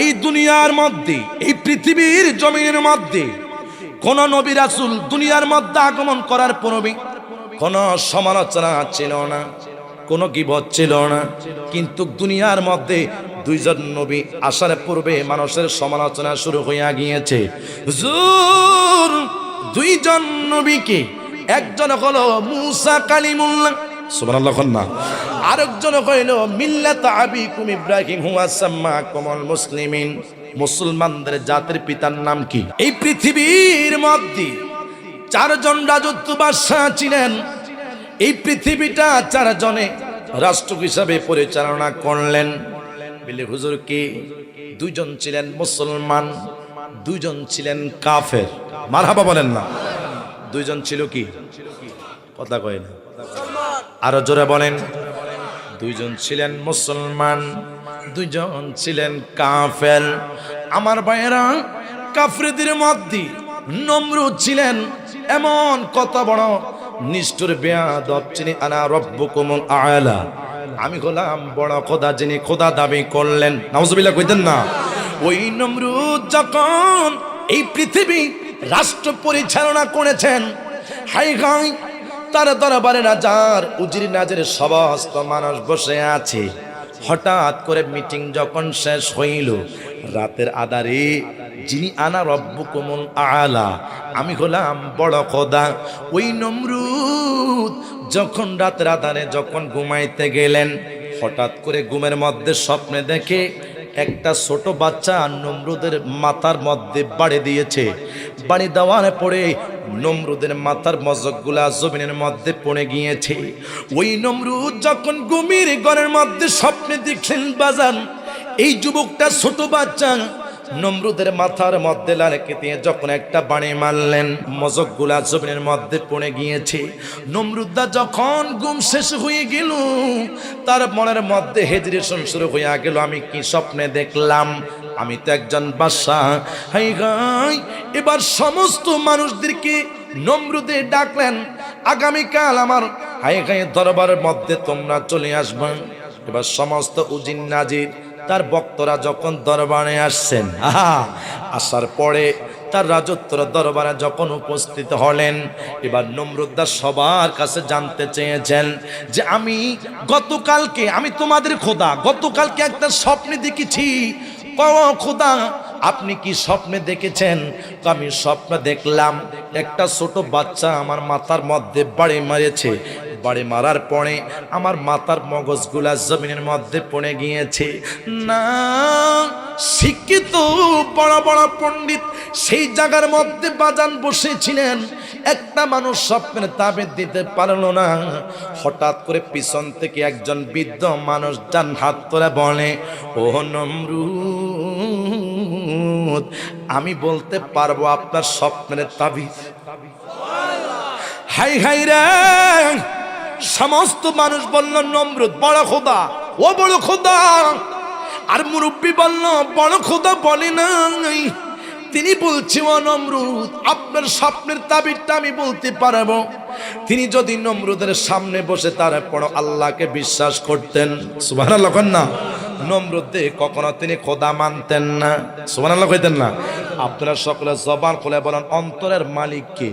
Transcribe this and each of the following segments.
এই দুনিয়ার মধ্যে, এই পৃথিবীর জমিনের মধ্যে কোন নবী রাসূল দুনিয়ার মধ্যে আগমন করার পূর্বে কোন সমালোচনা ছিল না, কোন গীবত ছিল না। কিন্তু দুনিয়ার মধ্যে দুইজন নবী আসার পূর্বে মানুষের সমালোচনা শুরু হইয়া গিয়েছে। হুজুর দুইজন নবীকে, একজন হলো মূসা কালিমুল্লাহ, সুবহানাল্লাহ, না আরেকজন হইল মিল্লাত আবিকুম ইব্রাহিম হুয়া সাম্মাকুমুল মুসলিমিন, মুসলমানদের জাতির পিতার নাম কি? এই পৃথিবীর মধ্যে চারজন রাজত্ব বাদশা ছিলেন। এই পৃথিবীটা চারজনে রাষ্ট্র হিসাবে পরিচালনা করলেন। বলে হুজুর কি? দুইজন ছিলেন মুসলমান, দুইজন ছিলেন কাফের। মারহাবা বলেন না। দুইজন ছিল কি? কথা কয় না, আরো জোরে বলেন। দুইজন ছিলেন মুসলমান, দুইজন ছিলেন কাফের। আমার ভাইয়েরা, কাফেরদের মধ্যে নমরুদ ছিলেন এমন কত বড় নিষ্ঠুর বেয়াদব, যিনি আনা রব্বুকুমুল আ'লা, আমি হলাম বড় খোদা, যিনি খোদা দাবি করলেন। নাউজুবিল্লাহ কইতেন না? ওই নমরুদ যখন এই পৃথিবী রাষ্ট্র পরিচালনা করেছেন, হাই হাই তার দরবারে রাজার উজির নাজের সমস্ত মানুষ বসে আছে। হঠাৎ করে মিটিং যখন শেষ হইল, রাতের আধারে যিনি আনা রব্বুকুমুল আ'লা, আমি হলাম বড় খোদা, ওই নমরুদ যখন রাতের আধারে যখন ঘুমাইতে গেলেন, হঠাৎ করে ঘুমের মধ্যে স্বপ্নে দেখে একটা ছোট বাচ্চা নমরুদের মাথার মধ্যে বাড়ি দিয়েছে। বাড়ি দেওয়ার পরে নমরুদের মাথার মজকগুলা জমিনের মধ্যে পড়ে গিয়েছে। ওই নমরুদ যখন ঘুমের ঘরের মধ্যে স্বপ্নে দেখলেন বাজান, এই যুবকটা ছোট বাচ্চা নমরুদের মাথার মধ্যে লালকে দিয়ে যখন একটা বাড়ি মারলেন, মজকগুলা জমিনের মধ্যে পড়ে গিয়েছে। নমরুদা যখন ঘুম শেষ হয়ে গেল, তার মনের মধ্যে হেজিটেশন শুরু হইয়া গেল, আমি কি স্বপ্নে দেখলাম? আমি তো একজন বাদশাহ। হাই হাই, এবার সমস্ত মানুষদেরকে নমরুদে ডাকলেন, আগামীকাল আমার হাই হাই দরবারের মধ্যে তোমরা চলে আসবে। এবার সমস্ত উজির নাজির তার ভক্তরা যখন দরবারে আসছেন, আসার পরে তার রাজত্বর দরবারে যখন উপস্থিত হলেন, এবার নমরুদা সবার কাছে জানতে চেয়েছেন যে আমি গতকালকে, আমি তোমাদের খোদা, গতকালকে একটা স্বপ্নে দেখেছি। খোদা আপনি কি স্বপ্নে দেখেছেন? তো আমি স্বপ্ন দেখলাম একটা ছোট বাচ্চা আমার মাথার মধ্যে বাড়ি মেরেছে। বাড়ি মারার পরে আমার মাথার মগজগুলা জমিনের মধ্যে পড়ে গিয়েছে। না, শিক্ষিত বড় বড় পণ্ডিত সেই জায়গার মধ্যে বাজান বসেছিলেন, একটা মানুষ স্বপ্নের তাবিজ দিতে পারলো না। হঠাৎ করে পিছন থেকে একজন বৃদ্ধ মানুষ ডান হাত তোলে বলে, ও নমরুদ, আমি বলতে পারবো আপনার স্বপ্নের তাবিজ। হাই হাই রে, সমস্ত মানুষ বলল নমরুদ বড় খোদা, ও বড় খোদা। আর মুরব্বী বলল বড় খোদা বলে নাই, তিনি বলছে ও নমরুদ, আপনার স্বপ্নের তাবিরটা আমি বলতে পারবো। তিনি যদি নমরুদের সামনে বসে তারপর আল্লাহকে বিশ্বাস করতেন, সুবহানাল্লাহ না, নমরুদে কখনো তিনি খোদা মানতেন না, সুবহানাল্লাহ কইতেন না। আপনারা সকলে জবান খুলে বলেন, অন্তরের মালিক কে?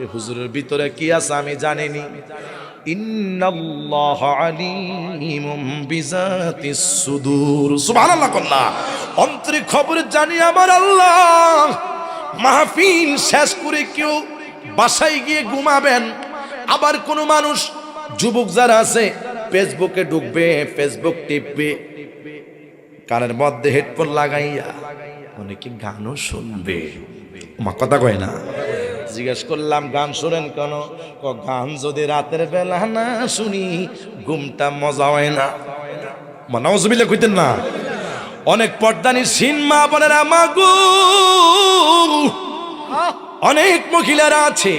এই হুজুরের ভিতরে কি আছে আমি জানিনি। ইন্নাল্লাহা আলিমুম বিজাতিস সুদূর, সুবহানাল্লাহ কন্না। অন্তরে খবর জানি আমার আল্লাহ। মাহফিল শেষ করে কেউ বাসায় গিয়ে ঘুমাবেন, আবার কোন মানুষ যুবক যারা আছে ফেসবুকে ঢুকবে, ফেসবুক টিপবে, কানের মধ্যে হেডফোন লাগাইয়া অনেকে গানও শুনবে। মা কথা কয় না। জিজ্ঞেস করলাম গান শোনেন কেন? গান যদি রাতের বেলা না শুনি ঘুমটা মজা হয় না। নাউজুবিল্লাহ কইতেন না। অনেক পর্দানি সিনেমা বোনেরা মাগো, অনেক মহিলারা আছে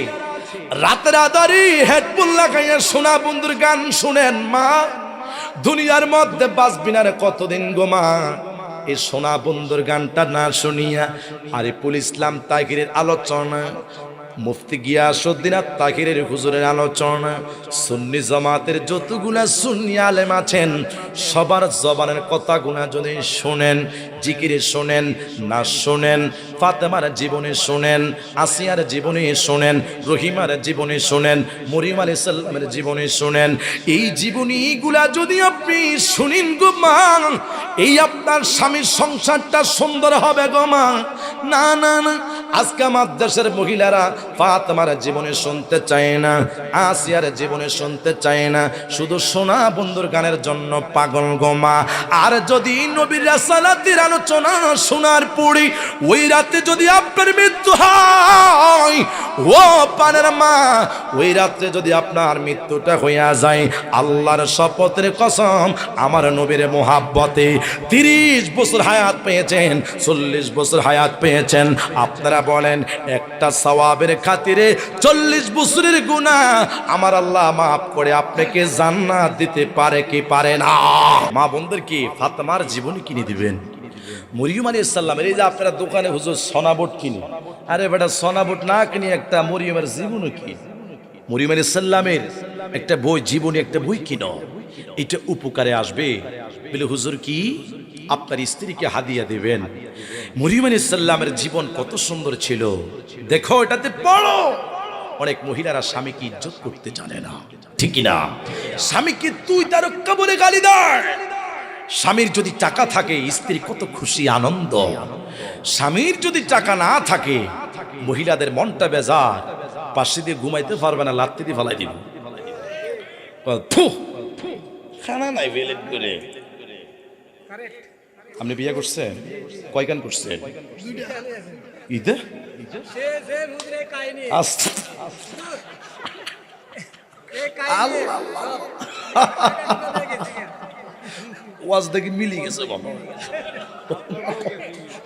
রাতের আধারে হেডফোন লাগাইয়া সোনা বন্ধুর গান শুনেন। মা, দুনিয়ার মধ্যে বাসবিনারে কতদিন গোমা এই সোনা বন্ধুর গানটা না শুনিয়া আরিফুল ইসলাম তাহিরের আলোচনা মুফতি গিয়াসউদ্দিন আত-তাহিরের হুজুরের আলোচনা। সুন্নি জামাতের যতগুলা সুন্নি আলেম আছেন সবার জবানের কথাগুলা যদি শুনেন, জিকিরে শুনেন, নাচ শুনেন, ফাতেমার জীবনে শুনেন, আসিয়ার জীবনে শুনেন, রহিমার জীবনে শুনেন, মরিয়ম আলাইহিস সালামের জীবনে শুনেন, এই জীবনীগুলা যদি আপনি শুনেন গো মা, এই আপনার স্বামীর সংসারটা সুন্দর হবে গো মা। না না না, আজকে আমার দেশের মহিলারা ফাতেমার জীবনে শুনতে চায় না, আসিয়ার জীবনে শুনতে চায় না, শুধু সোনা বন্ধুর গানের জন্য পাগল গো মা। আর যদি নবীর রাসালাতের আলোচনা শোনার পরে ওই রাতে যদি আপনার মৃত্যু হয়, ও পানের মা, ওই রাত্রে যদি আপনার মৃত্যুটা হইয়া যায়, আল্লাহর শপথের কসম, আমার নবীর মোহাব্বতে 30 বছর হায়াত পেয়েছেন, 40 বছর হায়াত পেয়েছেন। আপনারা বলেন একটা সওয়াবের খাতিরে 40 বছরের গুনাহ আমার আল্লাহ মাফ করে আপনাকে জান্নাত দিতে পারে কি পারে না? মা বোনদের কি ফাতেমার জীবনী কিনে দিবেন? মরিয়ম আলাইহিস সালামের, এই যে আপনারা দোকানে হুজুর সোনাবোট কিনে, আরে বেটা সোনাবোট না কিনে একটা মরিয়মের জীবনী কিনে, মরিয়ম আলাইহিস সালামের একটা বই, জীবনী একটা বই কিনো, এটা উপকারে আসবে বলে হুজুর কি আপনার স্ত্রীকে হাদিয়া দিবেন। মরিয়ম আলাইহিস সালামের জীবন কত সুন্দর ছিল, দেখো এটাতে পড়ো। অনেক মহিলারা স্বামীকে ইজ্জত করতে জানে না, ঠিক না? স্বামীকে তুই তারকা বলে গালি দেয়। স্বামীর যদি টাকা থাকে স্ত্রী কত খুশি আনন্দ, স্বামীর যদি টাকা না থাকে মহিলাদের মনটা বেজার, পাশে দিয়ে ঘুমাইতে পারবে না, লাত্তি দিয়ে ফেলাই দিব, খানা নাই বেলেট করে। আপনি বিয়ে করছেন? কয়খান করছেন? ঈদে ওয়াজ দেখি মিলি গেছে বাবা,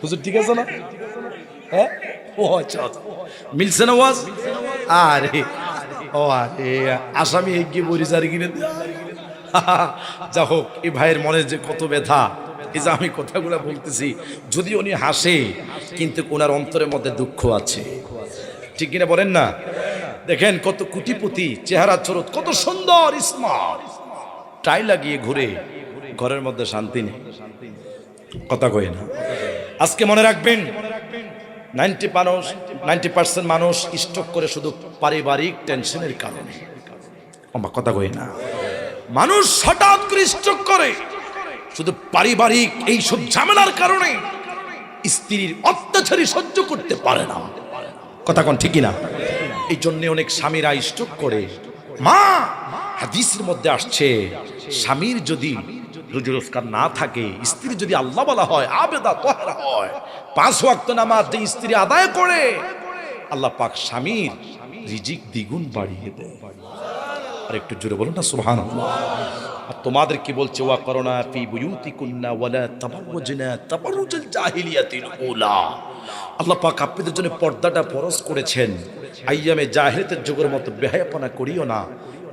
হুজুর ঠিক আছে না? হ্যাঁ, ও আচ্ছা মিলছে না ওয়াজ? আরে ও আরে আসামি এগিয়ে বরিজার কিনে যা হোক, এই ভাইয়ের মনে যে কত ব্যথা, এই যে আমি কথাগুলো বলতেছি, যদি উনি হাসে কিন্তু ওনার অন্তরের মধ্যে দুঃখ আছে, ঠিক কিনা বলেন না? দেখেন কত কোটিপতি, চেহারা চরত কত সুন্দর স্মার্ট, টাই লাগিয়ে ঘুরে, ঘরের মধ্যে শান্তি নেই, কথা কয় না। আজকে মনে রাখবেন 90% মানুষ স্ট্রোক করে শুধু পারিবারিক টেনশনের কারণে, কথা কয় না। মানুষ হঠাৎ করে স্ট্রোক করে শুধু পারিবারিক এই সব ঝামেলার কারণে, স্ত্রীর অত্যাচারী সহ্য করতে পারে না, কথা কোন ঠিক না? এই জন্য অনেক স্বামীরা স্ট্রোক করে। মা, হাদিসের মধ্যে আসছে স্বামীর যদি রুজি রোজগার না থাকে, স্ত্রী যদি আল্লাহ বলা হয়, আবেদা তাহরা হয়, 5 ওয়াক্ত নামাজ যে স্ত্রী আদায় করে, আল্লাহ পাক স্বামীর রিজিক দ্বিগুণ বাড়িয়ে দেয়। আর একটু জোরে বলুন না সুবহানাল্লাহ। আর তোমাদের কি বলছে, ওয়া করোনা ফি বুয়ুতিকুন্না ওয়ালা তাবাররুজনা তাবাররুজাল জাহিলিয়াতিল উলা। আল্লাহ পাক আপনাদের জন্য পর্দাটা ফরজ করেছেন, আইয়ামে জাহিলিয়াতের যুগের মতো বেহায়াপনা করিও না,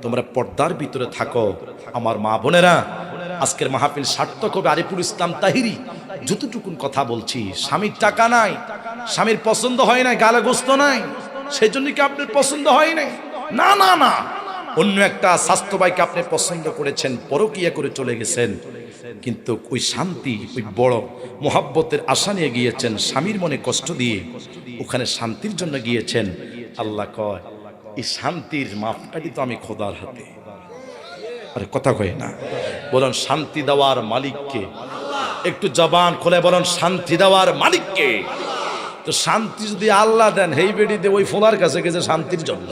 তোমরা পর্দার ভিতরে থাকো। আমার মা বোনেরা, আজকের মাহফিল সার্থক হবে। আরিফুল ইসলাম তাহিরি যতটুকুন কথা বলছি, স্বামীর টাকা নাই, স্বামীর পছন্দ হয় না, গালে গোস্ত নাই, সেই জন্য কি আপনার পছন্দ হয় নাই? না না না, অন্য একটা স্বাস্থ্যবাইকে আপনি পছন্দ করেছেন, পরকিয়া করে চলে গেছেন, কিন্তু ওই শান্তি, ওই বড় মোহাব্বতের আশা নিয়ে গিয়েছেন, স্বামীর মনে কষ্ট দিয়ে ওখানে শান্তির জন্য গিয়েছেন। আল্লাহ কয় এই শান্তির মাপকাঠি তো আমি খোদার হাতে। আরে কথা কয় না, বলুন শান্তি দেওয়ার মালিককে, একটু জবান খুলে বলুন শান্তি দেওয়ার মালিককে। তো শান্তি যদি আল্লাহ দেন, হেই বেড়ি দিয়ে ওই ফোলার কাছে গেছে শান্তির জন্য,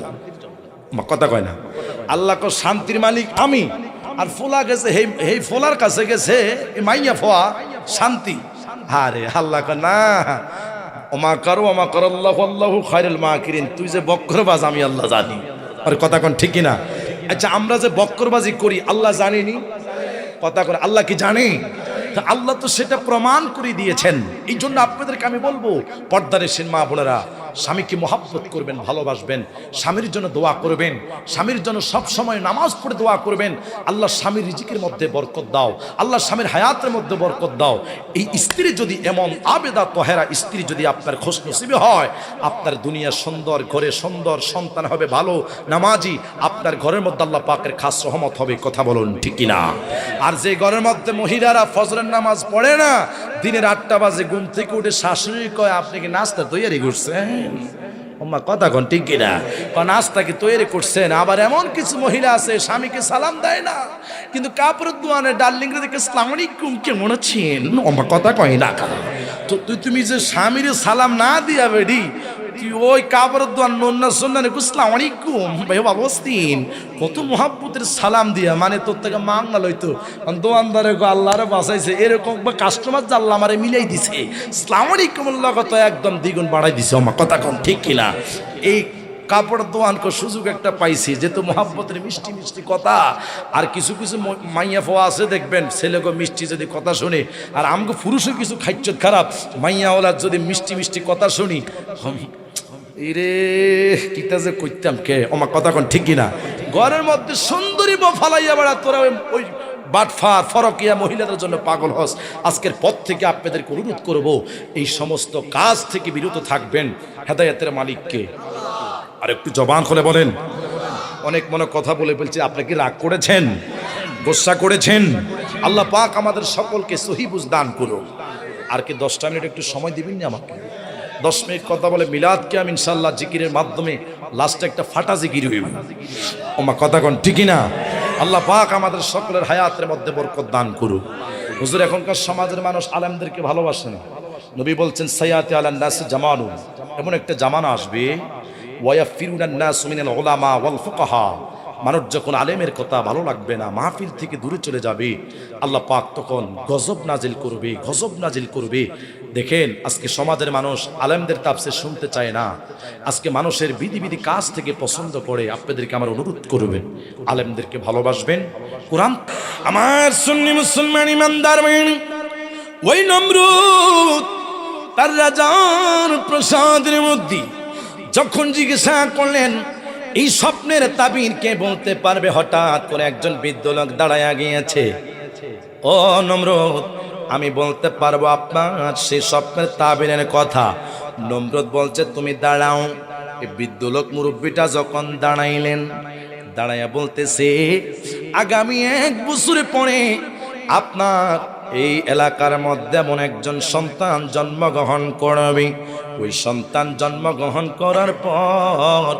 কথা কয় না? আল্লাহ কো শান্তির মালিক আমি, আর ফোলা গেছে হেই ফোলার কাছে গেছে মাইয়া ফোয়া শান্তি। আরে আল্লাহ কো না, ওমা করো ওমা কর আল্লাহু আল্লাহু খায়রুল মাকিরিন, তুই যে বক্রবাজ আমি আল্লাহ জানি। আর কথা কোন ঠিক না? আচ্ছা, আমরা যে বক্রবাজি করি আল্লাহ জানেনি? কথা করে আল্লাহ কি জানে? আল্লাহ তো সেটা প্রমাণ করে দিয়েছেন। এই জন্য আপনাদেরকে আমি বলবো, পর্দারেশীল মা বোনেরা, স্বামীকে মহাব্বত করবেন, ভালোবাসবেন, স্বামীর জন্য দোয়া করবেন, স্বামীর জন্য সব সময় নামাজ পড়ে দোয়া করবেন। আল্লাহ স্বামীর রিজিকের মধ্যে বরকত দাও, আল্লাহ স্বামীর হায়াতের মধ্যে বরকত দাও। এই স্ত্রী যদি এমন আবেদা তহেরা স্ত্রী যদি আপনার খুশনসিবে হয়, আপনার দুনিয়া সুন্দর, ঘরে সুন্দর সন্তান হবে, ভালো নামাজি, আপনার ঘরের মধ্যে আল্লাহ পাকের খাস রহমত হবে। কথা বলুন ঠিক কিনা? আর যে ঘরের মধ্যে মহিলারা ফজরের নামাজ পড়ে না, দিনের 8টা বাজে ঘুম থেকে উঠে শাশুড়ি কয় আপনি কি নাস্তা তৈরি করছেন? ওমা কথা কোন ঠিক কিনা? নাস্তা কি তৈরি করছেন? আবার এমন কিছু মহিলা আছে স্বামীকে সালাম দেয় না, কিন্তু কাপড়ের দোয়ানে ডার্লিং রে দেখে আসসালামু আলাইকুম কেমন আছেন, ওমা কথা কয় না। তো তুমি যে স্বামীর সালাম না দিয়া বেডি, তুই ওই কাপড়ের দোয়ান নন্না সন্ন্যানে আসসালামু আলাইকুম ভাই ভালো আছেন, কত মহাব্বতের সালাম দিয়া, মানে তোর থেকে মাংনা লইতো দোয়ানদারে আল্লাহরে বাঁচাইছে, এরকম কাস্টমার যে আল্লাহ আমারে মিলাই দিছে, আসসালামু আলাইকুম আল্লাহ কত একদম দ্বিগুণ বাড়াই দিছে। আমার কথা কোন ঠিক কিনা? এই কাপড় দোয়ানকে সুযোগ একটা পাইছি, যেহেতু মহাব্বতের মিষ্টি মিষ্টি কথা। আর কিছু কিছু মাইয়া ফোয়া আছে দেখবেন, ছেলেকে মিষ্টি যদি কথা শুনে, আর আমাকে পুরুষও কিছু খাইচ্ছত খারাপ, মাইয়াওয়ালার যদি মিষ্টি মিষ্টি কথা শুনি, ইরে কিতা যে কইতাম কে, আমার কথা কোন ঠিক কিনা? ঘরের মধ্যে সুন্দরী বউ ফালাইয়া বেড়া, তোরা ওই বাটফার ফরকিয়া মহিলাদের জন্য পাগল হস। আজকের পর থেকে আপনাদেরকে অনুরোধ করব, এই সমস্ত কাজ থেকে বিরত থাকবেন। হেদায়েতের মালিককে আর একটু জবান খুলে বলেন। অনেক মনে কথা বলে বলছে, আপনি কি রাগ করেছেন, গোসা করেছেন? আল্লাহ পাক আমাদের সকলকে সহি বুঝ দান করুন। আর কি 10টা মিনিট একটু সময় দিবেন না আমাকে? 10 মিনিট কথা বলে মিলাদকে আমি ইনশাআল্লাহ জিকিরের মাধ্যমে লাস্টে একটা ফাটা জিকির হইব। ওমা কথা কোন ঠিক না? আল্লাহ পাক আমাদের সকলের হায়াতের মধ্যে বরকত দান করুক। হুজুর, এখনকার সমাজের মানুষ আলেমদেরকে ভালোবাসে না। নবী বলছেন সাইয়াতি আলান নাস জামানুন, এমন একটা জামানা আসবে ওয়ায়াফিরুনান নাস মিনাল উলামা ওয়াল ফুকাহা, মানুষ যখন আলেমের কথা ভালো লাগবে না, মাহফিল থেকে দূরে চলে যাবে, আল্লাহ পাক তখন গজব নাজিল করবে, গজব নাজিল করবে। দেখেন আজকে সমাজের মানুষ আলেমদের তাফসীর শুনতে চায় না, আজকে মানুষের বিধি বিধি কাজ থেকে পছন্দ করে। আপনাদেরকে আমার অনুরোধ করবেন, আলেমদেরকে ভালোবাসবেন। কোরআন আমার সুন্নি মুসলমান ইমানদার বাহিনী, ওই নমরুদ তার রাজার প্রসাদের মধ্যে যখন জিজ্ঞাসা করলেন এই স্বপ্নের তাবির কে বলতে পারবে, হঠাৎ করে একজন বৃদ্ধ লোক দাঁড়ায়া গিয়েছে। ও নমরুদ, আমি বলতে পারবো আপনার সেই স্বপ্নের তাবিরের কথা। নমরুদ বলছে তুমি দাঁড়াও। এই বৃদ্ধ লোক মুরব্বীটা যখন দাঁড়াইলেন, দাঁড়াইয়া বলতেছে আগামী 1 বছর পরে আপনার এই এলাকার মধ্যে এমন একজন সন্তান জন্মগ্রহণ করবে। ওই সন্তান জন্মগ্রহণ করার পর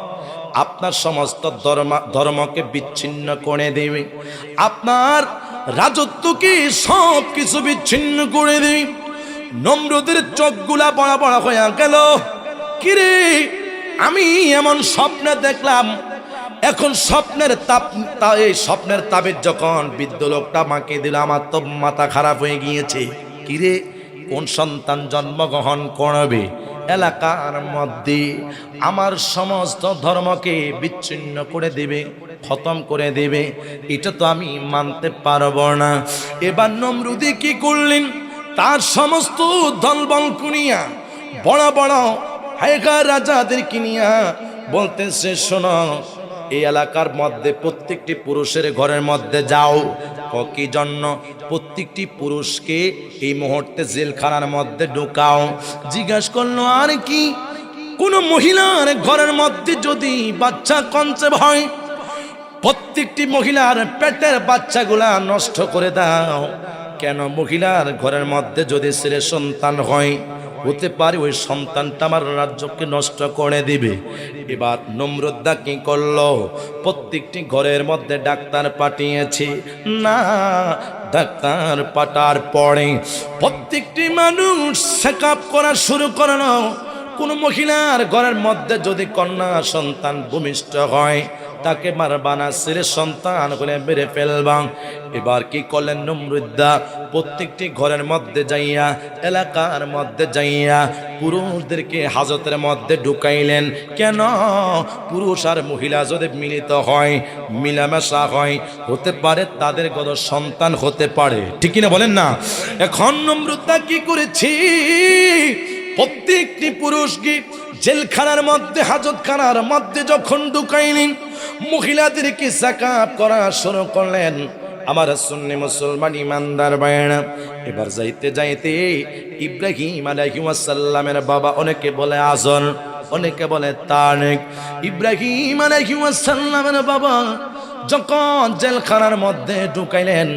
আপনার সমস্ত ধর্মকে বিচ্ছিন্ন করে দেবে, আপনার রাজত্বকে সব কিছু বিচ্ছিন্ন করে দেবে। নমরুদের চোখগুলা বড় বড় হয়ে গেল। কিরে, আমি এমন স্বপ্নে দেখলাম। এখন স্বপ্নের এই স্বপ্নের তাবিজ যখন বৃদ্ধ লোকটা মাকে দিল, আমার তো মাথা খারাপ হয়ে গিয়েছে। কিরে, কোন সন্তান জন্মগ্রহণ করবে এলাকার মধ্যে আমার সমস্ত ধর্মকে বিচ্ছিন্ন করে দেবে, খতম করে দেবে, এটা তো আমি মানতে পারবো না। এবার নমরুদি কি করলেন, তার সমস্ত দলবল কুনিয়া বড় বড় হায়গা রাজাদেরকে নিয়া বলতেছে শোনো, এই এলাকার মধ্যে প্রত্যেকটি পুরুষের ঘরের মধ্যে যাও। কি জন্য? প্রত্যেকটি পুরুষকে এই মুহূর্তে জেলখানার মধ্যে ঢুকাও। জিজ্ঞাসা করলো আর কি, কোন মহিলার ঘরের মধ্যে যদি বাচ্চা কনসেভ হয়, প্রত্যেকটি মহিলার পেটের বাচ্চাগুলা নষ্ট করে দাও। কেন? মহিলার ঘরের মধ্যে যদি ছেলে সন্তান হয়, হতে পারে ওই সন্তানটা আমার রাজ্যকে নষ্ট করে দিবে। এবার নমরুদ্দা কি করলো, প্রত্যেকটি ঘরের মধ্যে ডাক্তার পাঠিয়েছে। না, ডাক্তার পাঠার পরে প্রত্যেকটি মানুষ চেকআপ করা শুরু করলো। কোন মহিলার ঘরের মধ্যে যদি কন্যা সন্তান ভূমিষ্ঠ হয়, তাকে মারবা না, ছেলে সন্তান করে মেরে ফেলবা। এবার কি করলেন নমরুদ্দা? প্রত্যেকটি ঘরের মধ্যে যাইয়া, এলাকার মধ্যে যাইয়া পুরুষদেরকে হাজতের মধ্যে ঢুকাইলেন। কেন? পুরুষ আর মহিলা যদি মিলিত হয়, মিলামেশা হয়, হতে পারে তাদের গত সন্তান হতে পারে, ঠিক কিনা বলেন না? এখন নমরুদ্দা কি করেছি, প্রত্যেকটি পুরুষকে জেলখানার মধ্যে, হাজতখানার মধ্যে যখন ঢুকাইলেন, মহিলাদেরকে সাকাত করা শুরু করলেন। আমার সুন্নি মুসলমান ইমানদার ভাইরা, এবার যাইতে যাইতে ইব্রাহিম আলাইহিস সালামের বাবা, অনেকে বলে আজর, অনেকে বলে তারেক, ইব্রাহিম আলাইহিস সালামের বাবা যখন জেলখানার মধ্যে ঢুকাইলেন,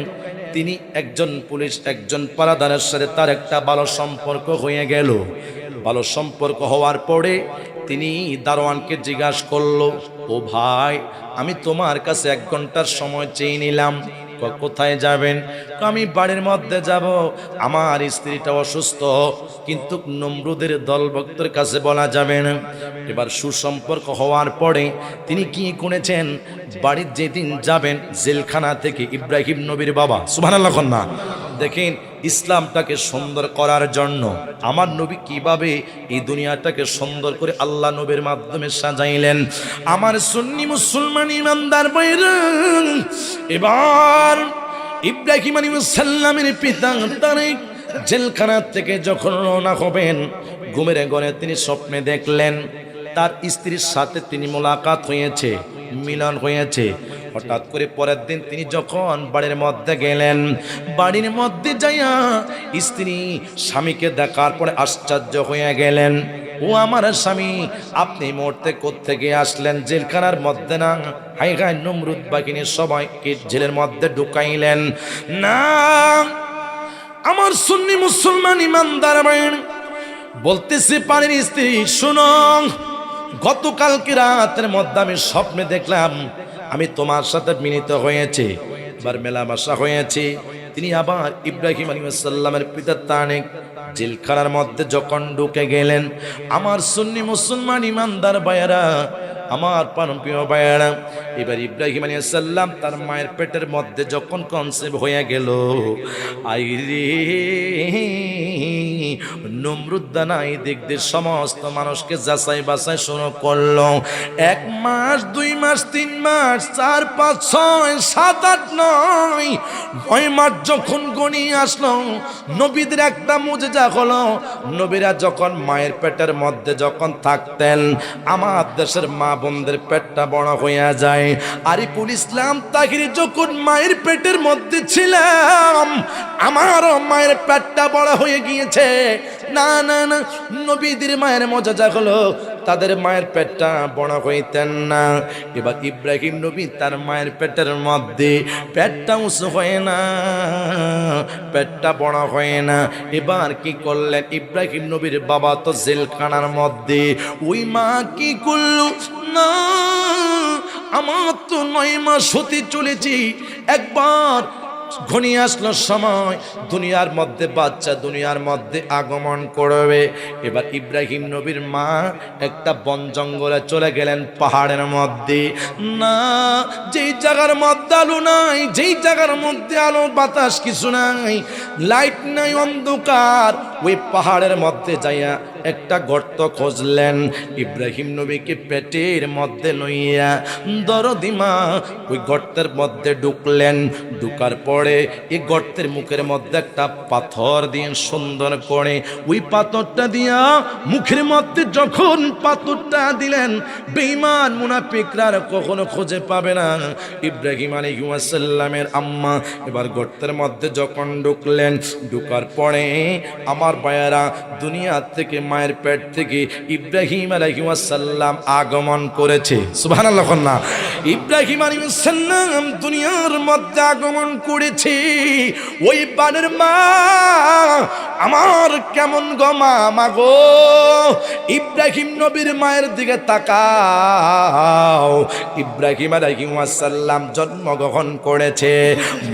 তিনি একজন পুলিশ, একজন পারাদারের সাথে তার একটা ভালো সম্পর্ক হয়ে গেল। ভালো সম্পর্ক হওয়ার পরে তিনি দারোয়ানকে জিজ্ঞাসা করলো, ও ভাই, আমি তোমার কাছে 1 ঘন্টার সময় চেয়ে নিলাম, কোথায় যাবেন? আমি বাড়ির মধ্যে যাব, আমার স্ত্রীটা অসুস্থ, কিন্তু নমরুদের দলভক্তের কাছে বলা যাবে না। এবার সুসম্পর্ক হওয়ার পরে তিনি কি করেছেন, বাড়ির যেদিন যাবেন জেলখানা থেকে ইব্রাহিম নবীর বাবা, সুবহানাল্লাহ না, দেখেন ইসলামটাকে সুন্দর করার জন্য আমার নবী কিভাবে এই দুনিয়াটাকে সুন্দর করে আল্লাহ নবীর মাধ্যমে সাজাইলেন। আমার সুন্নি মুসলমান ইমানদার ভাইরা, এবার ইব্রাহিম আলাইহিস সালামের পিতা তারেক জেলখানা থেকে যখন রওনা হবেন, ঘুমের ঘরে তিনি স্বপ্নে দেখলেন তার স্ত্রীর সাথে তিনি মোলাকাত হয়েছে, মিলন হয়েছে। হঠাৎ করে পরের দিন তিনি যখন বাড়ির মধ্যে গেলেন, বাড়ির মধ্যে যাইয়া স্ত্রী স্বামীকে দেখার পরে আশ্চর্য হয়ে গেলেন, ও আমার স্বামী, আপনি মুহূর্তে কোত্থেকে আসলেন? জেলখানার মধ্যে না? হাই হাই, নমরুদ বাহিনী সবাইকে জেলের মধ্যে ঢুকাইলেন না। আমার সুন্নি মুসলমান ইমানদার ভাইরা, বলতেছে পানির স্ত্রী, শুনো, গতকালকে রাতের মধ্যে আমি স্বপ্নে দেখলাম আমি তোমার সাথে মিলিত হয়েছে, এবার মেলামেশা হয়েছে। তিনি আবার ইব্রাহিম আলাইহিস সালামের পিতা তারেক জেলখানার মধ্যে যখন ঢুকে গেলেন, আমার সুন্নি মুসলমান ইমানদার ভাইয়েরা, আমার প্রিয় ভাইয়েরা, এবার ইব্রাহিম আলাইহিস সালাম তার মায়ের পেটের মধ্যে যখন কনসেপ্ট হয়ে গেল, আইরে নমরুদ্দা নাই দেখতে সমস্ত মানুষকে যাচাই বাছাই শুরু করলো। 1 মাস, 2 মাস, 3 মাস, 4, 5, 6, 7, 8, 9 মাস যখন গণিয়ে আসলো, নবীদের একটা মুজিজা হলো। নবীরা যখন মায়ের পেটের মধ্যে যখন থাকতেন, আমার দেশের মা বোনদের পেটটা বড় হয়ে যায়। আরিফুল ইসলাম তাহিরি যখন মায়ের পেটের মধ্যে ছিলাম, আমারও মায়ের পেটটা বড় হয়ে গিয়েছে। না না না, নবীদের মায়ের মজা হলো, তাদের মায়ের পেটটা বড় হইতেন না। এবার ইব্রাহিম নবী তার মায়ের পেটের মধ্যে পেটটা উঁচু হয় না, পেটটা বড় হয় না। এবার কি করলেন ইব্রাহিম নবীর বাবা? তো জেলখানার মধ্যে, ওই মা কি করলো না, আমার তো 9 মাস হতে চলেছি, একবার ঘনিয়ে আসলো সময়, দুনিয়ার মধ্যে বাচ্চা দুনিয়ার মধ্যে আগমন করবে। এবার ইব্রাহিম নবীর মা একটা বন জঙ্গলে চলে গেলেন, পাহাড়ের মধ্যে। না, যেই জায়গার মধ্যে আলো নাই, যেই জায়গার মধ্যে আলো বাতাস কিছু নাই, লাইট নাই, অন্ধকার, ওই পাহাড়ের মধ্যে যাইয়া একটা গর্ত খুঁজলেন। ইব্রাহিম নবীকে পেটের মধ্যে লইয়া দরদি মা ওই গর্তের মধ্যে ঢুকলেন। ঢুকার পরে এই গর্তের মুখের মধ্যে একটা পাথর দিয়ে সুন্দর করে ওই পাথরটা দিয়া মুখের মধ্যে যখন পাথরটা দিলেন, বেঈমান মুনাফিকরা কখনো খুঁজে পাবে না ইব্রাহিম আলাইহিস সালামের আম্মা। এবার গর্তের মধ্যে যখন ঢুকলেন, ঢুকার পরে আমার ভাইয়েরা, দুনিয়া থেকে মায়ের পেট থেকে ইব্রাহিম আলাইহিস সালাম আগমন করেছে। সুবহানাল্লাহ না, ইব্রাহিম আলাইহিস সালাম দুনিয়ার মধ্যে আগমন করেছে। ওই বানের মা আমার কেমন গো মা গো, ইব্রাহিম নবীর মায়ের দিকে তাকাও। ইব্রাহিম আলাইহিস সালাম জন্মগ্রহণ করেছে,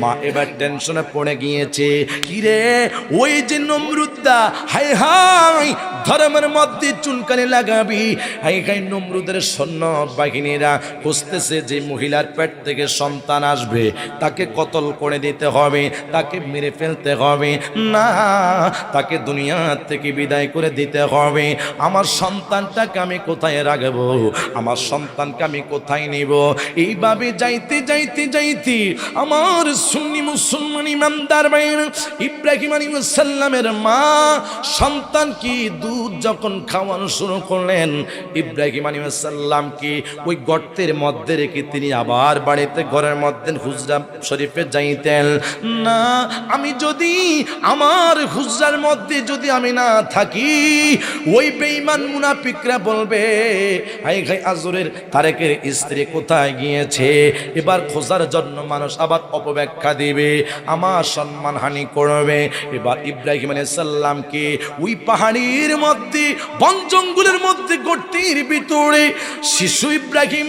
মা এবার টেনশনে পড়ে গিয়েছে। কিরে, ওই যে নমরুদ্দা, হায় হায়, ধর্মের মধ্যে চুনকানি লাগাবি। হাই নমরুদের সৈন্য বাহিনীরা খুঁজতেছে যে মহিলার পেট থেকে সন্তান আসবে, তাকে কতল করে দিতে হবে, তাকে মেরে ফেলতে হবে, না তাকে দুনিয়া থেকে বিদায় করে দিতে হবে। আমার সন্তানটাকে আমি কোথায় রাখবো, আমার সন্তানকে আমি কোথায় নিব? এইভাবে যাইতে যাইতে যাইতে আমার সুন্নি মুসলমান ইমানদার ভাইয়ের ইব্রাহিম আলাইহিস সালামের মা সন্তান কি দুধ যখন খাওয়ানো শুরু করলেন, ইব্রাহিম আলাইহিস সালাম কি ওই গর্তের মধ্যে রেখে তিনি আবার বাড়িতে ঘরের মধ্যে হুজরা শরীফে যাইতেন না? আমি যদি আমার হুজরার মধ্যে যদি আমি না থাকি, ওই বেঈমান মুনাফিকরা বলবে হাই হাই আজরের তারেকের স্ত্রী কোথায় গিয়েছে। এবার খোঁজার জন্য মানুষ আবার অপব্যাখ্যা দিবে, আমার সম্মান হানি করবে। এবার ইব্রাহিম আলাইহিস সালামকে ওই পাহাড়ের মধ্যে বন জঙ্গলের মধ্যে গর্তের ভিতরে শিশু ইব্রাহিম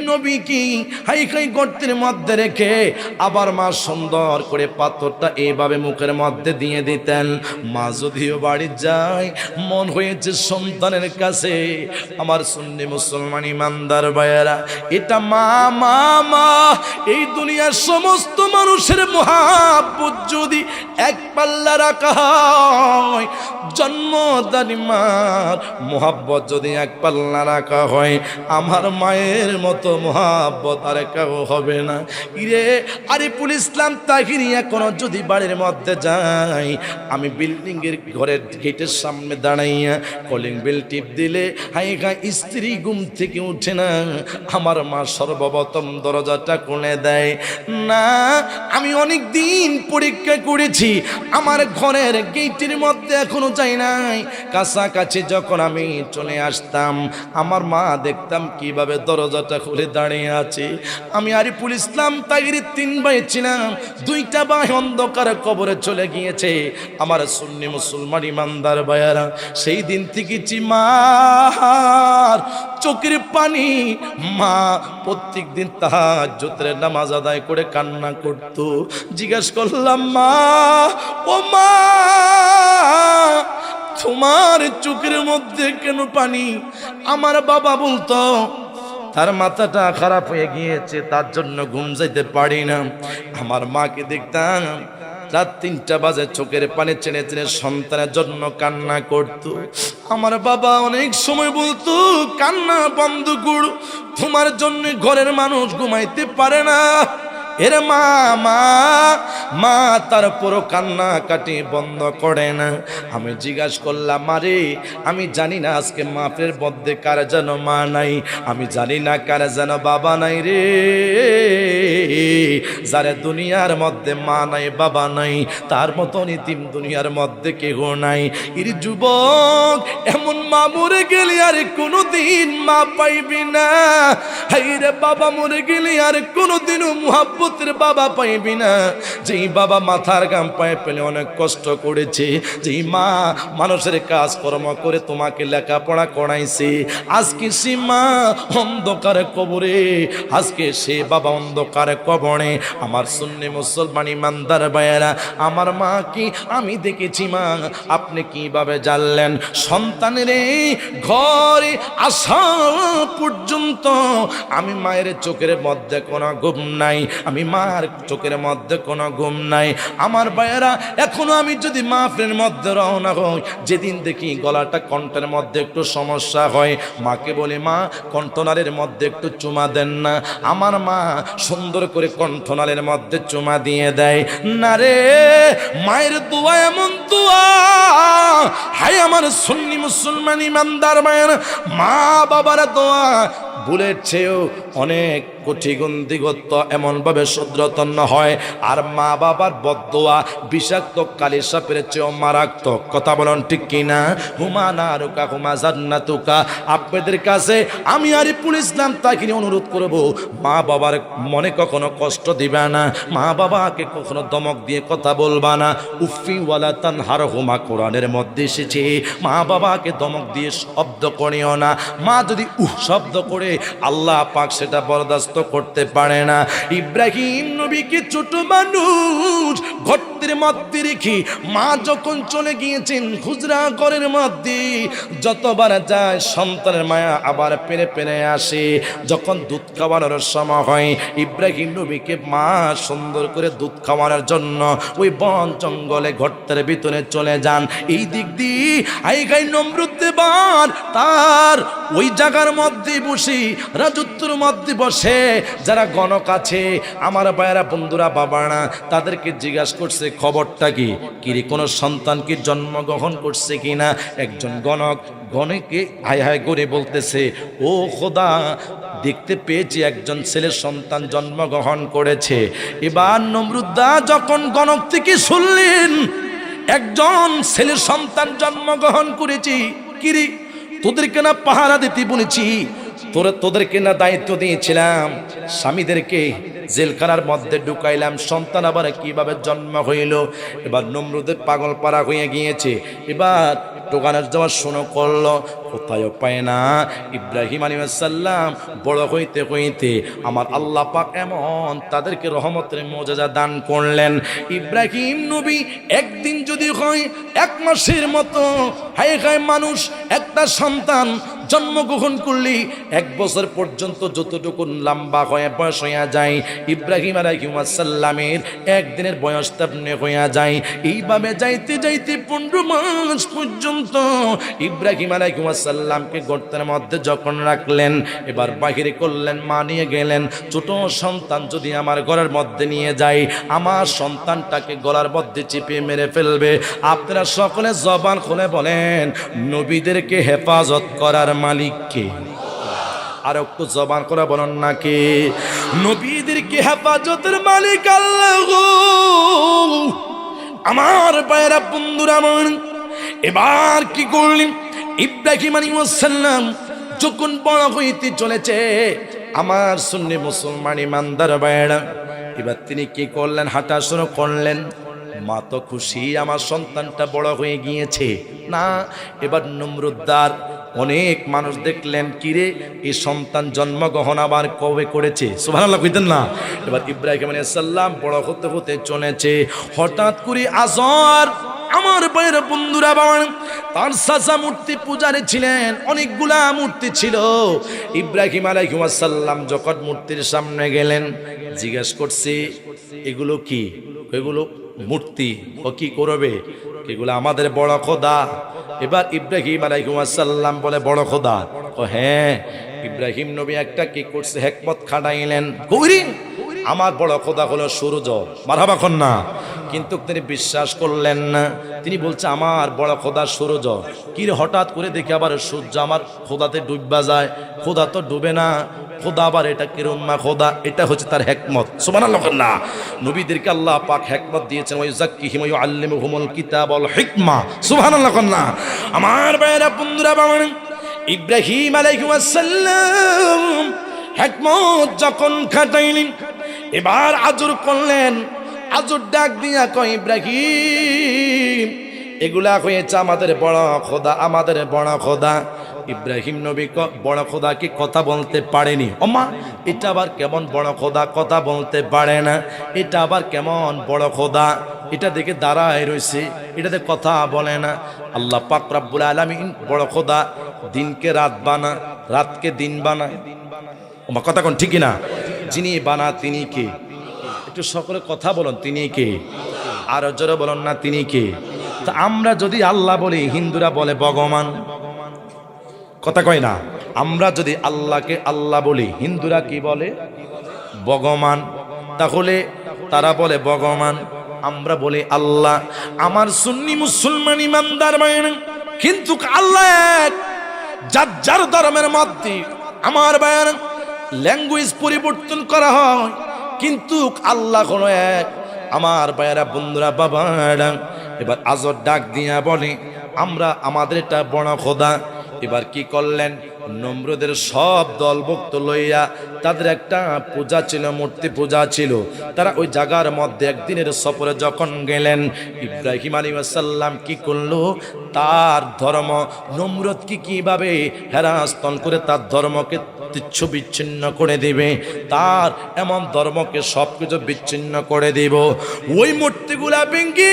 নবী কি হাই হাই গর্তের মধ্যে রেখে আবার মা সুন্দর করে পাথরটা এইভাবে মুখের মধ্যে দিয়ে দিতেন। মা যদিও বাড়ি যায়, মন হয়েছে সন্তানের কাছে। আমার সুন্নি মুসলমান ইমানদার ভাইয়েরা, এটা মা মা মা এই দুনিয়ার সমস্ত মানুষের মহাব্বত যদি এক পাল্লা রাখা হয়, জন্মদানী মার মহাব্বত যদি এক পাল্লা রাখা হয়, আমার মায়ের মতো মহাব্বত আর কেউ হবে না। ইরে আরিফুল ইসলাম তাহিরি এখনো যদি বাড়ির মধ্যে যাই, আমি বিল্ডিং এর ঘরের গেটের সামনে দাঁড়াইয়া কলিং বেল টিপ দিলে হাই হাই স্ত্রী ঘুম থেকে উঠে না, আমার মা সর্বপ্রথম দরজাটা খুলে দেয় না। আমি অনেক দিন পরীক্ষা করেছি, আমার ঘরের গেটের মধ্যে এখনো যাই নাই, কাছাকাছি যখন আমি চলে আসতাম আমার মা দেখতাম কিভাবে দরজাটা খুলে দাঁড়িয়ে আছে। আমি আরিফুল ইসলাম তাহিরি 3 ভাই ছিলাম, 2টা ভাই অন্ধকার কবরে চলে গিয়েছে। আমার সুন্নি মুসলমান ইমানদার ভাইয়ারা, সেই দিন থেকে মার চোখের পানি, মা প্রত্যেক দিন তাহাজ্জুদের নামাজ আদায় করে কান্না করত। জিজ্ঞাসা করলাম, মা ও মা তোমার চোখের মধ্যে কেন পানি? আমার বাবা বলতো তার মাথাটা খারাপ হয়ে গিয়েছে, তার জন্য ঘুম যাইতে পারি না। আমার মাকে দেখতাম রাত 3টা বাজে চোখের পানি চেনে চেনে সন্তানের জন্য কান্না করত। আমার বাবা অনেক সময় বলতো, কান্না বন্ধ করো, তোমার জন্য ঘরের মানুষ ঘুমাইতে পারে না। এর মা মা মা তারপরও কান্না কাটি বন্ধ করে না। আমি জিজ্ঞাসা করলাম, মারে আমি জানি না আজকে মাপের মধ্যে কার যেন মা নাই, আমি জানি না কার যেন বাবা নাই রে। যারে দুনিয়ার মধ্যে মা নাই বাবা নাই, তার মতন ইতিম দুনিয়ার মধ্যে কেহ নাই। এর যুবক, এমন মা মরে গেলে আর কোনোদিন মা পাইবি না। হাইরে বাবা মরে গেলে আর কোনোদিনও মুহাব্বতের বাবা পাইবি না। যেই বাবা মাথার গাম পায়ে পেলে অনেক কষ্ট করেছে, যেই মা মানুষের কাজকর্ম করে তোমাকে লেখাপড়া করাইছে, আজকে সে মা অন্ধকার কবরে, আজকে সে বাবা অন্ধকার কবরে। আমার সুন্নি মুসলমান ইমানদার ভাইয়েরা, আমার মা কি আমি দেখেছি। মা আপনি কিভাবে জানলেন? সন্তানের ঘরে আসা পর্যন্ত আমি মায়ের চোখের মধ্যে কোনো ঘুম নাই, আমি মার চোখের মধ্যে কোনো ঘুম নাই। আমার ভাইয়েরা, এখনো আমি যদি মাহফিলের মধ্যে রওনা হই, যেদিন দেখি গলাটা কণ্ঠের মধ্যে একটু সমস্যা হয়, মাকে বলি, মা কণ্ঠনালের মধ্যে একটু চুমা দেন না। আমার মা সুন্দর করে কণ্ঠনালের মধ্যে চুমা দিয়ে দেয় না রে। মায়ের দোয়া এমন দোয়া, হায় আমার সুন্নি মুসলমান ইমানদার মায়ের মা বাবার দোয়া বুলেট চেয়েও অনেক কোটি গুণ দিগত্ব এমনভাবে শুদ্রতন্য হয়। আর মা বাবার বদদোয়া বিষাক্ত কালি সাপের চেয়েও মারাত্মক। কথা বলেন ঠিক কিনা? হুমা নারুকা হুমা জান্নাতুকা। আপনাদের কাছে আমি আরিফুল ইসলাম তাকে অনুরোধ করব, মা বাবার মনে কখনো কষ্ট দিবা না, মা বাবাকে কখনো ধমক দিয়ে কথা বলবা না। উফি ওয়ালা তানহারহুমা কোরআনের মধ্যে এসেছে, মা বাবাকে ধমক দিয়ে শব্দ করিও না। মা যদি শব্দ করে, আল্লাহ পাক সেটা বরদাস্ত মুখস্থ করতে পারে না। ইব্রাহিম নবীকে ছোট মানুষ গর্তের মধ্যে রেখে মা যখন চলে গিয়েছেন হুজরা ঘরের মধ্যে, যতবার যায় সন্তানের মায়া আবার পেরে পেরে আসে। যখন দুধ খাওয়ানোর সময় হয়, ইব্রাহিম নবীকে মা সুন্দর করে দুধ খাওয়ানোর জন্য ওই বন জঙ্গলে গর্তের ভিতরে চলে যান। এই দিক দিয়ে আইগাই নমরুদ দেবার তার ওই জায়গার মধ্যে বসে রাজত্বের মধ্যে বসে যারা গণক আছে আমার ভাইয়েরা বন্ধুরা বাবারা তাদেরকে জিজ্ঞাসা করছে খবরটা কি, কিরে কোনো সন্তান কি জন্মগ্রহণ করছে কিনা। একজন গণক গণকে হায় হায় করে বলতেছে, ও খোদা দেখতে পেয়েছি একজন ছেলের সন্তান জন্মগ্রহণ করেছে। এবার নমরুদ্দা যখন গণক থেকে শুনলেন একজন ছেলের সন্তান জন্মগ্রহণ করেছি, কিরে তোদেরকে না পাহারা দিতে বলেছি, তোদেরকে না দায়িত্ব দিয়েছিলাম, স্বামীদেরকে জেলখানার মধ্যে ঢুকাইলাম, সন্তান আবার কিভাবে জন্ম হইল। এবার নমরুদের পাগল পারা হয়ে গিয়েছে। এবার টোকানোর যাওয়ার শুনো করলো, কোথায় পায় না। ইব্রাহিম আলাইহিস সালাম বড় হইতে হইতে আমার আল্লাহ পাক এমন তাদেরকে রহমতের মুজিজা দান করলেন। ইব্রাহিম নবী একদিন যদি হয় এক মাসের মতো হায় হায় মানুষ একটা সন্তান জন্মগ্রহণ করলে এক বছর পর্যন্ত যতটুকু লম্বা হয়ে বয়স হইয়া যায়, ইব্রাহিম আলাইহিস সালামের একদিনের বয়স তেমনি হইয়া যায়। এইভাবে যাইতে যাইতে 15 মাস পর্যন্ত ইব্রাহিম আলাইহিস সালামকে গর্তের মধ্যে যখন রাখলেন, এবার বাহিরে করলেন, মা নিয়ে গেলেন। ছোট সন্তান যদি আমার ঘরের মধ্যে নিয়ে যায়, আমার সন্তানটাকে গলার মধ্যে চিপে মেরে ফেলবে। আপনারা সকলে জবান খুলে বলেন, নবীদেরকে হেফাজত করার মালিক কে? আর একটু জবান করে বলেন না কে? নবীদেরকে হেফাজতের মালিক আল্লাহ। আমার ভাইয়েরা বন্ধুরা আমার, এবার কি করলেন ইব্রাহিম আলাইহিস সালাম যখন বড় হইতে চলেছে, আমার সুন্নি মুসলমান ইমানদার ভাইয়েরা, এবার তিনি কি করলেন, হাঁটা শুরু করলেন। মা তো খুশি, আমার সন্তানটা বড় হয়ে গিয়েছে না। এবার নমরুদ্দার অনেক মানুষ দেখলেন, কিরে এই সন্তান জন্মগ্রহণ আবার কবে করেছে, সুবহানাল্লাহ কইতেন না। এবার ইব্রাহিম আলাইহিস সালাম বড় হতে হতে চলেছে, হঠাৎ করে আজর আমার ভাইয়ের বন্ধুরা বাবা তার চাচা মূর্তি পূজারে ছিলেন, অনেকগুলা মূর্তি ছিল। ইব্রাহিম আলাইহিস সালাম যখন মূর্তির সামনে গেলেন, জিজ্ঞেস করছে এগুলো কি? এগুলো মূর্তি। ও কি করবে? এগুলো আমাদের বড় খোদা। এবার ইব্রাহিম আলাইহিস সালাম বলে, বড় খোদা? ও হ্যাঁ। ইব্রাহিম নবী একটা কি করছে, হিকমত খাটাইলেন, কইরি আমার বড় খোদা হলো সূর্য, মারহাবা কন না। কিন্তু তিনি বিশ্বাস করলেন না। তিনি বলছে আমার বড় খোদা সূর্য। কি হঠাৎ করে দেখে আবার সূর্য আমার খোদাতে ডুববা যায়? খোদা তো ডুবে না, খোদা আবার এটা কিরম্মা খোদা? এটা হচ্ছে তার হিকমত, সুবহানাল্লাহ। না, নবীদেরকে আল্লাহ পাক হিকমত দিয়েছেন, ওয়া ইউযাক্কিহিম ওয়া ইউআল্লিমুহুমুল কিতাব ওয়াল হিকমা, সুবহানাল্লাহ। না আমার ভাইরা বন্ধুরা বাবা, ইব্রাহিম আলাইহিস সালাম হিকমত যখন খাটাইলেন, এবার আজর করলেন। আজর ডাক দিয়া কয়, ইব্রাহিম এগুলা হয়েছে আমাদের বড় খোদা, আমাদের বড় খোদা। ইব্রাহিম নবী বড় খোদা কি কথা বলতে পারেনি? ওমা এটা আবার কেমন বড় খোদা কথা বলতে পারে না? এটা আবার কেমন বড় খোদা? এটা দেখে দাঁড়ায় রয়েছে, এটাতে কথা বলে না। আল্লাহ পাক রব্বুল আলামিন বড় খোদা দিনকে রাত বানা, রাতকে দিন বানা। ওমা কথা কোন ঠিক না? যিনি বানা তিনি কে? একটু সকলে কথা বলুন, তিনি কে? আর জোরে বলুন না, তিনি কে? তা আমরা যদি আল্লাহ বলি, হিন্দুরা বলে ভগবান, কথা কয় না। আমরা যদি আল্লাহকে আল্লাহ বলি, হিন্দুরা কি বলে? ভগবান। তাহলে তারা বলে ভগবান, আমরা বলি আল্লাহ। আমার সুন্নি মুসলমান ইমানদার ভাইরা, কিন্তু আল্লাহ এক। যার যার ধর্মের মধ্যে আমার ভাইরা ল্যাঙ্গুয়েজ পরিবর্তন করা হয়, কিন্তু আল্লাহ কোনো এক। আমার ভাইরা বন্ধুরা বাবারা, এবার আজর ডাক দিয়া বলে, আমরা আমাদের এটা বড় খোদা। এবার কি করলেন, নমরুদের সব দলভুক্ত লইয়া, তাদের একটা পূজা ছিল, মূর্তি পূজা ছিল। তারা ওই জায়গার মধ্যে একদিনের সফরে যখন গেলেন, ইব্রাহিম আলাইহিস সালাম কি করলো, তার ধর্ম নমরুদ কি কিভাবে হেরাস্তন করে তার ধর্মকে তুচ্ছ বিচ্ছিন্ন করে দিবে, তার এমন ধর্মকে সবকিছু বিচ্ছিন্ন করে দিব। ওই মূর্তিগুলা ভেঙ্গে,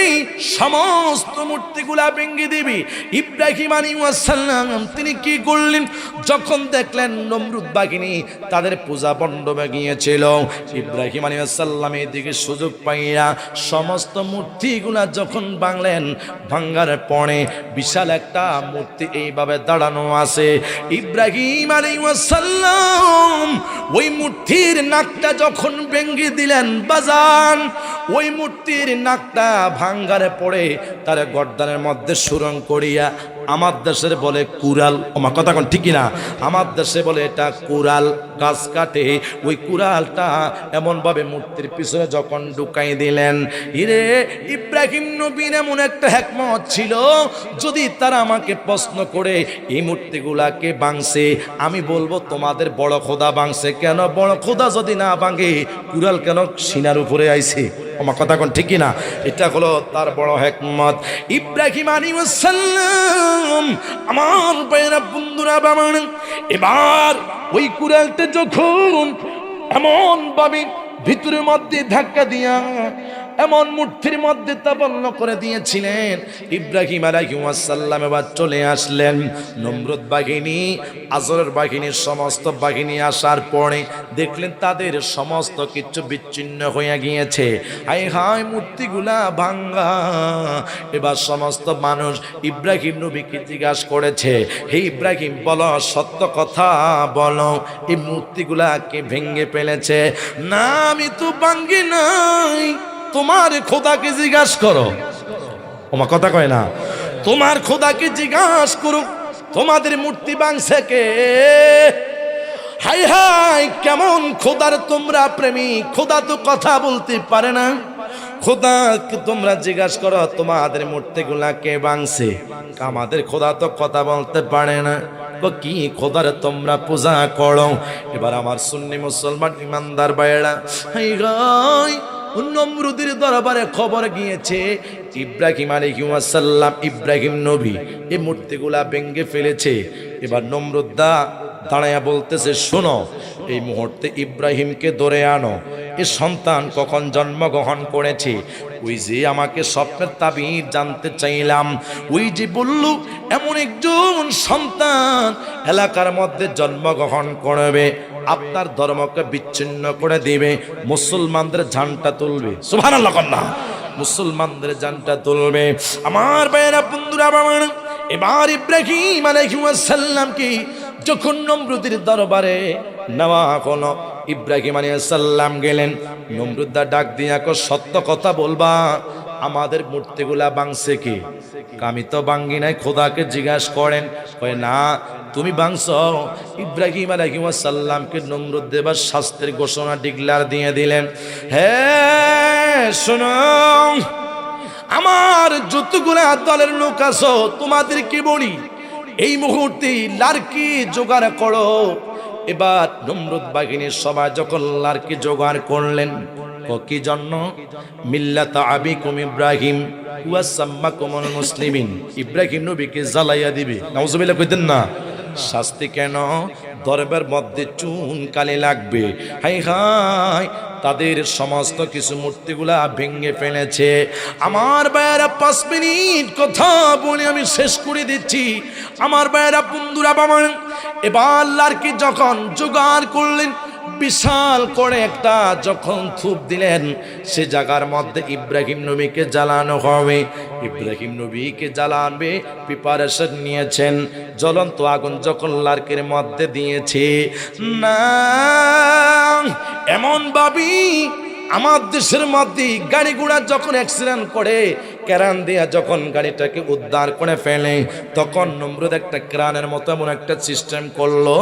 সমস্ত মূর্তিগুলা ভেঙ্গে দিবি। ইব্রাহিম আলাইহিস সালাম তিনি কি করলেন, যখন দেখলেন নমরুদ বাহিনী তাদের পূজা মণ্ডপে গিয়েছিল, ইব্রাহিম আলাইহিস সালাম এদিকে সুযোগ পাইয়া সমস্ত মূর্তিগুলা যখন ভাঙলেন, ভাঙ্গার পরে বিশাল একটা মূর্তি এইভাবে দাঁড়ানো আছে। ইব্রাহিম আলাইহিস সালাম ওই মূর্তির নাকটা যখন ভেঙ্গে দিলেন বাজান, ওই মূর্তির নাকটা ভাঙ্গারে পড়ে তার গর্দানের মধ্যে সুরং করিয়া, আমার দেশের বলে কুড়াল, আমার কথা কোন ঠিক না, আমার দেশে বলে এটা কুড়াল, গাছ কাটে ওই কুড়ালটা এমন ভাবে মূর্তির পিছনে যখন ঢুকাই দিলেন। ইরে ইব্রাহিম নবীর এমন একটা হিকমত ছিল, যদি তারা আমাকে প্রশ্ন করে এই মূর্তিগুলাকে ভাঙছে, আমি বলবো তোমাদের বড় খোদা ভাঙছে। কেন বড় খোদা যদি না ভাঙে, কুড়াল কেন সিনার উপরে আইছে? আমার কথা কোন ঠিক না, এটা হলো তার বড় হিকমত। ইব্রাহিম আলাইহিস সালাম আমার ভাইরা বন্ধুরা বামান, এবার ওই কুড়ালটা যখন এমন ভাবে ভিতরের মধ্যে ধাক্কা দিয়া এমন মূর্তির মধ্যে তাবন্ন করে দিয়েছিলেন, ইব্রাহিম আলাইহিস সালাম এবার চলে আসলেন। নমরুদ বাহিনী, আজরের বাহিনীর সমস্ত বাহিনী আসার পরে দেখলেন তাদের সমস্ত কিছু বিচ্ছিন্ন হয়ে গিয়েছে। হায় হায় মূর্তিগুলা ভাঙ্গা। এবার সমস্ত মানুষ ইব্রাহিম নবীকে জিজ্ঞাসা করেছে, হে ইব্রাহিম বলো, সত্য কথা বলো, এই মূর্তিগুলাকে ভেঙে ফেলেছে? না আমি তো ভাঙ্গি নাই, তোমার খোদাকে জিজ্ঞাসা করো। আমার কথা কয় না, তোমার খোদাকে জিজ্ঞাসা করো তোমাদের মূর্তি ভাঙছে কে? হাই হাই কেমন খোদার তোমরা প্রেমী, খোদা তো কথা বলতে পারে না। খোদাকে তোমরা জিজ্ঞাসা করো তোমাদের মূর্তিগুলা কে ভাঙছে। আমাদের খোদা তো কথা বলতে পারে না, কি খোদার তোমরা পূজা করো? এবার আমার সুন্নি মুসলমান ইমানদার ভাইয়েরা, হাই হাই নমরুদের দরবারে খবর গিয়েছে ইব্রাহিম আলাইহিস সালাম, ইব্রাহিম নবী এই মূর্তিগুলা ভেঙে ফেলেছে। এবার নমরুদা দাঁড়াইয়া বলতেছে, শোনো, এই মুহূর্তে ইব্রাহিমকে ধরে আনো। এ সন্তান কখন জন্মগ্রহণ করেছে? ওই যে আমাকে স্বপ্নের তাবির জানতে চাইলাম, ওই যে বলল এমন একজন সন্তান এলাকার মধ্যে জন্মগ্রহণ করবে, আপনার ধর্মকে বিচ্ছিন্ন করে দিবে, মুসলমানদের ঝান্ডা তুলবে। সুবহানাল্লাহ কন্যা, মুসলমানদের ঝান্ডা তুলবে। আমার ভাইয়েরা বন্ধুরা বাবা, এবার ইব্রাহিম আলাইহিস সালাম কি যখন নমরুদের দরবারে নেওয়া হলো, ইব্রাহিম আলাইহিস সালাম গেলেন। নমরুদা ডাক দিয়া কো, সত্য কথা বলবা, আমাদের মূর্তিগুলা ভাঙছে কি? আমি তো ভাঙ্গি নাই, খোদাকে জিজ্ঞাসা করেন। কয় না তুমি ভাঙছো। ইব্রাহিম আলাইহিস সালামকে নমরুদ দেবার শাস্ত্রের ঘোষণা ডিক্লার দিয়ে দিলেন, হ্যাঁ শোনো, আমার যতগুলা দলের লোক আছো তোমাদেরকে বলি, এই মুহূর্তে লার্কি জোগাড় করো। এবার নমরুদ বাহিনীর সবাই যখন লার্কি জোগাড় করলেন, কি জন্য? মিল্লাত আবিকুম ইব্রাহিম ওয়া সাম্মাকুমুল মুসলিমিন, ইব্রাহিম নবীকে জ্বালাইয়া দিবে। নাউজুবিল্লাহ কইতেন না? শাস্তি কেন? দরবার মধ্যে চুন কালি লাগবে। হাই হাই তাদের সমস্ত কিছু মূর্তিগুলা ভেঙে ফেলেছে। আমার ভাইয়েরা 5 মিনিট কথা বলে আমি শেষ করে দিচ্ছি। আমার ভাইয়েরা বন্ধুরা বাবা, এবার লার্কি যখন জোগাড় করলেন, বিশাল করে একটা যখন থুপ দিলেন, সে জায়গার মধ্যে ইব্রাহিম নবীকে জ্বালানো হবে। ইব্রাহিম নবীকে জ্বালাবে প্রিপারেশন নিয়েছেন। জ্বলন্ত আগুন যখন লার্কির মধ্যে দিয়েছে, না এমন ভাবি আমার দেশের মধ্যে গাড়ি ঘোড়া যখন অ্যাক্সিডেন্ট করে, ক্রান দিয়া যখন গাড়িটাকে উদ্ধার করে ফেলে, তখন নমরুদ একটা ক্রানের মতো এমন একটা সিস্টেম করলো,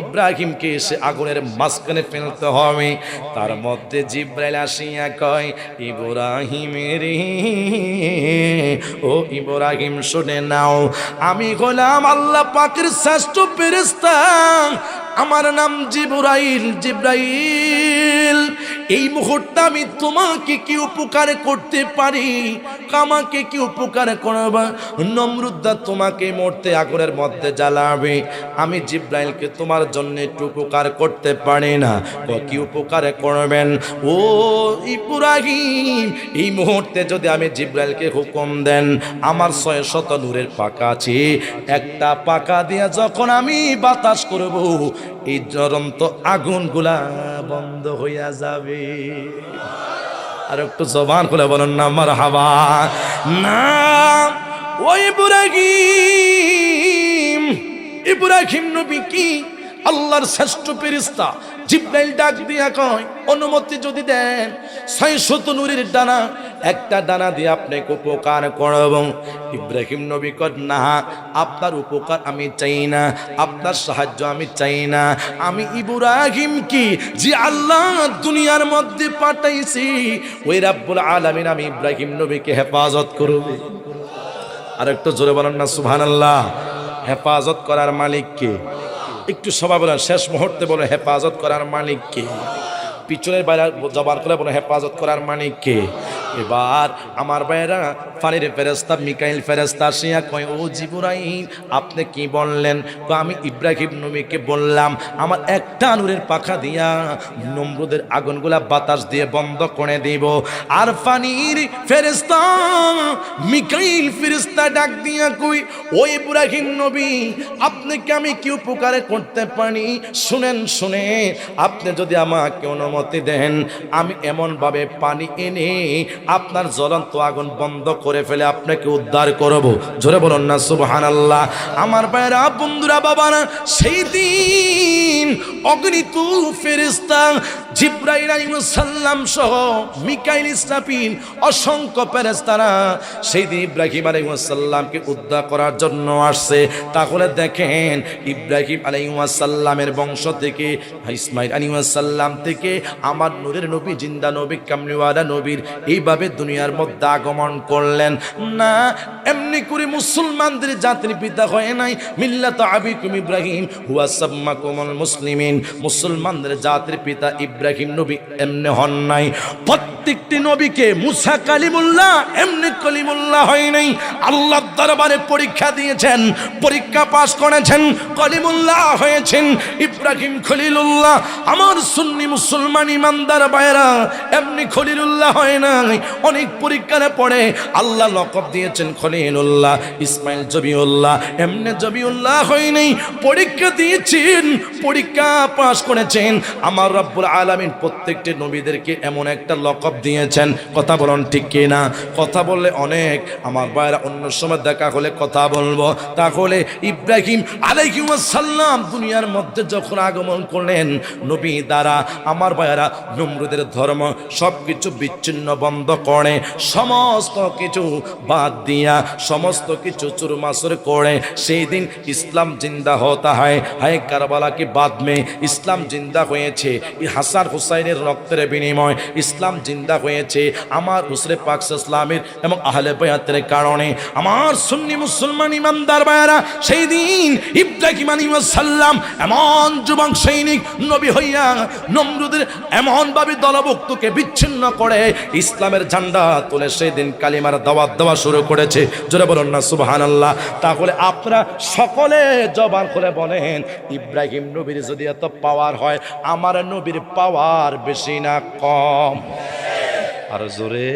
ইব্রাহিমকে এসে আগুনের মাঝখানে ফেলতে হবে। তার মধ্যে জিব্রাইল আসিয়া কয়, ইব্রাহিমের ও ইব্রাহিম শুনে নাও, আমি হলাম আল্লাহ পাকের শ্রেষ্ঠ ফেরেশতা, আমার নাম জিবরাইল। জিব্রাইল এই মুহূর্তে আমি তোমাকে কি উপকার করতে পারি, আমাকে কি উপকার করবা? নমরুদ্দা তোমাকে মরতে আগুনের মধ্যে জ্বালাবে, আমি জিব্রাইলকে তোমার জন্য একটু উপকার করতে পারি না। কি উপকার করবেন ও ইব্রাহিম? এই মুহূর্তে যদি আমি জিব্রাইলকে হুকুম দেন, আমার 600 নূরের পাকা আছে, একটা পাকা দিয়া যখন আমি বাতাস করব, এই জ্বলন্ত আগুনগুলা বন্ধ হইয়া যাবে। আর একটু জবান খুলে বলেন না মারহাবা। না ও ইব্রাহিম, ইব্রাহিম নবী কি আল্লাহর শ্রেষ্ঠ ফেরেশতা। জিব্রাইল ডাক দিয়া কয়, অনুমতি যদি দেন 600 নূরের ডানা, একটা ডানা দিয়ে আপনাকে উপকার করব। ইব্রাহিম নবী কয়, না, আপনার উপকার আমি চাই না, আপনার সাহায্য আমি চাই না। আমি ইব্রাহিম কি যে আল্লাহ দুনিয়ার মধ্যে পাঠাইছি, ওই রাব্বুল আলামিন আমি ইব্রাহিম নবীকে হেফাজত করব। আর একটু জোরে বলেন না সুবহানাল্লাহ। হেফাজত করার মালিক কে? একটু সবাই বলেন, শেষ মুহূর্তে বলে হেফাজত করার মালিক কে? পিছনের বাইরে জবান করে বলে হেফাজত করার মালিক কে? এবার আমার ভাইরা ফানির ফেরেশতা মিকাইল ফেরেশতা আসিয়া কয়, ও জিবরাইল আপনি কি বললেন? আমি ইব্রাহিম নবীকে বললাম আমার একটা নূরের পাখা দিয়া নমরুদের আগুনগুলা বাতাস দিয়ে বন্ধ করে দিব। আর ফানির ফেরেশতা মিকাইল ফেরেশতা ডাক দিয়া কই, ও ইব্রাহিম নবী আপনাকে আমি কি উপকার করতে পারি? শুনেন শুনে, আপনি যদি আমাকে অনুমতি দেন, আমি এমন ভাবে পানি এনে আপনার জ্বলন্ত আগুন বন্ধ করে ফেলে আপনাকে উদ্ধার করব। জোরে বলুন না সুবহানাল্লাহ। আমার ভাইরা বন্ধুরা বাবারা, সেই দিন অগণিত ফেরেশতা জিব্রাইল আলাইহিস সালাম সহ মিকাইল ইসরাফিল অসংখ্য ফেরেশতারা সেই দিন ইব্রাহিম আলাইহিস সালামকে উদ্ধার করার জন্য আসছে। তাহলে দেখেন ইব্রাহিম আলাইহিস সালামের বংশ থেকে, ইসমাইল আলাইহিস সালাম থেকে আমার নূরের নবী, জিন্দা নবী, কামলিওয়ালা নবীর এইভাবে দুনিয়ার মধ্যে আগমন করলেন না। এমনি করে মুসলমানদের জাতির পিতা হয় নাই। মিল্লাত আবিকুম ইব্রাহিম হুয়া সাম্মাকুমুল মুসলিমিন। মুসলমানদের জাতির পিতা ইব্রাহিম নবী এমনি হন নাই। প্রত্যেকটি নবীকে মুসা কালিমুল্লাহ এমনি কলিমুল্লাহ হয় নাই। আল্লাহর দরবারে পরীক্ষা দিয়েছেন, পরীক্ষা পাশ করেছেন, কলিমুল্লাহ হয়েছেন। ইব্রাহিম খলিলুল্লাহ। আমার সুন্নি মুসলমান ইমানদার ভাইরা এমনি খলিলুল্লাহ হয় নাই, অনেক পরীক্ষার পরে আল্লাহ লকব দিয়েছেন খলিলুল্লাহ। ইসমাইল জবিউল্লাহ এমনি জবিউল্লাহ হয় নাই, পরীক্ষা দিয়েছেন, পরীক্ষা পাশ করেছেন। আমার রব্বুল আলামিন প্রত্যেকটি নবীদেরকে এমন একটা লকব দিয়েছেন। কথা বলুন ঠিক কি না? কথা বললে অনেক, আমার ভাইরা অন্য সময় দেখা হলে কথা বলবো। তাহলে ইব্রাহিম আলাইহিস সালাম দুনিয়ার মধ্যে যখন আগমন করলেন নবী দ্বারা, আমার ভাইরা নমরুদের ধর্ম সবকিছু বিচ্ছিন্ন বন্ধ করে, সমস্ত কিছু বাদ দিয়া সমস্ত কিছু চুরমাচুর করে সেই দিন ইসলাম জিন্দা হতা হয়। হায় কারবালা কি বাদ মে ইসলাম জিন্দা হয়েছে। এই হাসান হুসাইনের রক্তের বিনিময় ইসলাম জিন্দা হয়েছে। আমার হুসরে পাক ইসলামের এবং আহলে বায়াতের কারণে। আমার সুন্নি মুসলমান ইমানদার ভাইরা, সেই দিন ইব্রাহিম আলাইহিস সালাম এমন যুবক সৈনিক নবী হইয়া নমরুদের এমন ভাবে দলভুক্তকে বিচ্ছিন্ন করে ইসলামের ঝান্ডা তুলে সেই দিন কালিমার দাওয়াত দেওয়া শুরু করেছে। জোরে বলুন না সুবহানাল্লাহ। তাহলে আপনারা সকলে জবান করে বলেন, ইব্রাহিম নবীর যদি এত পাওয়ার হয়, আমার নবীর পাওয়ার বেশি না কম? আর জোরে